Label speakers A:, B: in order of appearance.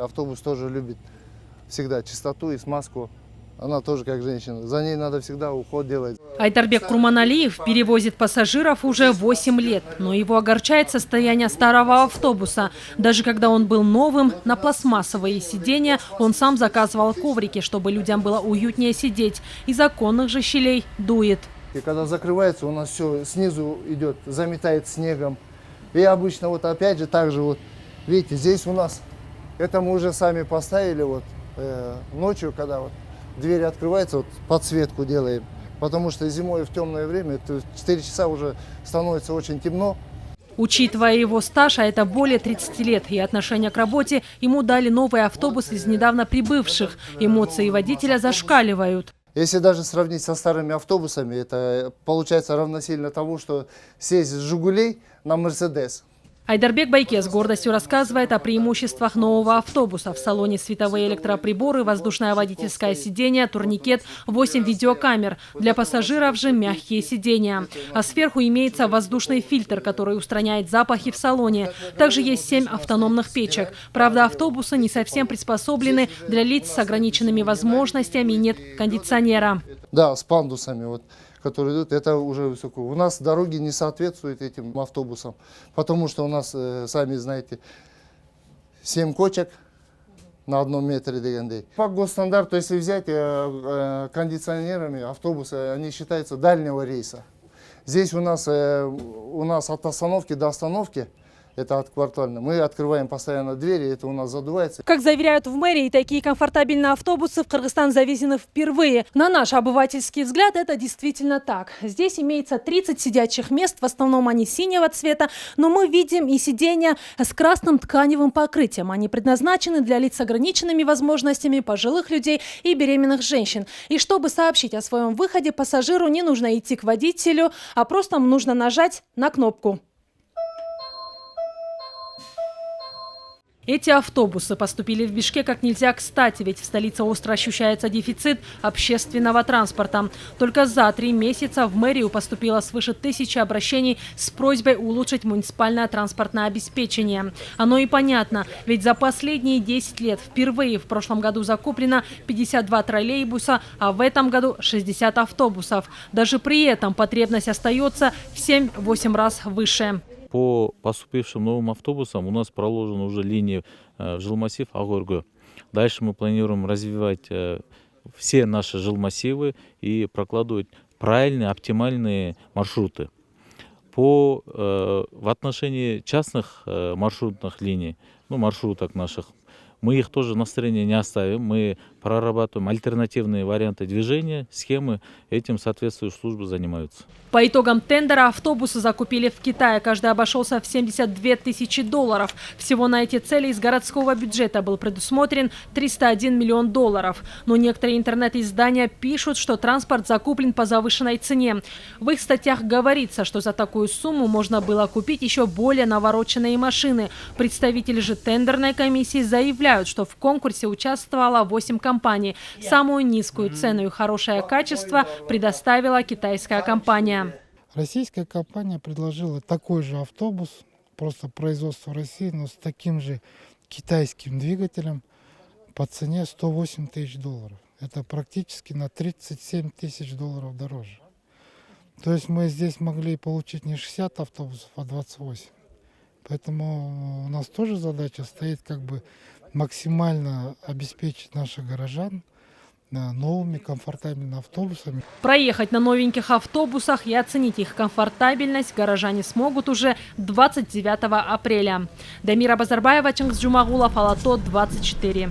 A: автобус тоже любит всегда чистоту и смазку. Она тоже как женщина. За ней надо всегда уход делать.
B: Айдарбек Курманалиев перевозит пассажиров уже 8 лет. Но его огорчает состояние старого автобуса. Даже когда он был новым, на пластмассовые сиденья он сам заказывал коврики, чтобы людям было уютнее сидеть. Из оконных же щелей дует.
A: И когда закрывается, у нас все снизу идет, заметает снегом. И обычно вот опять же так же вот, видите, здесь у нас, это мы уже сами поставили вот ночью, когда вот дверь открывается, вот подсветку делаем. Потому что зимой в темное время, это 4 часа уже становится очень темно.
B: Учитывая его стаж, а это более 30 лет, и отношение к работе, ему дали новый автобус из недавно прибывших. Эмоции водителя зашкаливают.
A: Если даже сравнить со старыми автобусами, это получается равносильно тому, что сесть с «Жигулей» на «Мерседес».
B: Айдарбек Байке с гордостью рассказывает о преимуществах нового автобуса. В салоне световые электроприборы, воздушное водительское сиденье, турникет, 8 видеокамер. Для пассажиров же мягкие сиденья. А сверху имеется воздушный фильтр, который устраняет запахи в салоне. Также есть 7 автономных печек. Правда, автобусы не совсем приспособлены для лиц с ограниченными возможностями и нет кондиционера.
A: Да, с пандусами, вот, которые идут, это уже высоко. У нас дороги не соответствуют этим автобусам, потому что у нас, сами знаете, 7 кочек на 1 метре ДНД. По госстандарту, если взять кондиционерами, автобусы, они считаются дальнего рейса. Здесь у нас от остановки до остановки, это от квартальной, мы открываем постоянно двери, это у нас задувается.
B: Как заверяют в мэрии, такие комфортабельные автобусы в Кыргызстан завезены впервые. На наш обывательский взгляд это действительно так. Здесь имеется 30 сидячих мест, в основном они синего цвета, но мы видим и сиденья с красным тканевым покрытием. Они предназначены для лиц с ограниченными возможностями, пожилых людей и беременных женщин. И чтобы сообщить о своем выходе, пассажиру не нужно идти к водителю, а просто нужно нажать на кнопку. Эти автобусы поступили в Бишкек как нельзя кстати, ведь в столице остро ощущается дефицит общественного транспорта. Только за 3 месяца в мэрию поступило свыше 1000 обращений с просьбой улучшить муниципальное транспортное обеспечение. Оно и понятно, ведь за последние 10 лет впервые в прошлом году закуплено 52 троллейбуса, а в этом году 60 автобусов. Даже при этом потребность остается в 7-8 раз выше.
C: По поступившим новым автобусам у нас проложена уже линия жилмассив Агорго. Дальше мы планируем развивать все наши жилмассивы и прокладывать правильные, оптимальные маршруты. В отношении частных маршрутных линий, маршруток наших, мы их тоже на стороне не оставим. Мы прорабатываем альтернативные варианты движения, схемы. Этим соответствующие службы занимаются.
B: По итогам тендера автобусы закупили в Китае. Каждый обошелся в $72 тысячи. Всего на эти цели из городского бюджета был предусмотрен $301 миллион. Но некоторые интернет-издания пишут, что транспорт закуплен по завышенной цене. В их статьях говорится, что за такую сумму можно было купить еще более навороченные машины. Представители же тендерной комиссии заявляют, что в конкурсе участвовало 8 компаний. Самую низкую цену и хорошее качество предоставила китайская компания.
D: Российская компания предложила такой же автобус, просто производство России, но с таким же китайским двигателем по цене $108 тысяч. Это практически на $37 тысяч дороже. То есть мы здесь могли получить не 60 автобусов, а 28. Поэтому у нас тоже задача стоит максимально обеспечить наших горожан новыми комфортабельными автобусами.
B: Проехать на новеньких автобусах и оценить их комфортабельность горожане смогут уже 29 апреля. Дамира Базарбаева, Чингис Джумагулов, Алато, 24.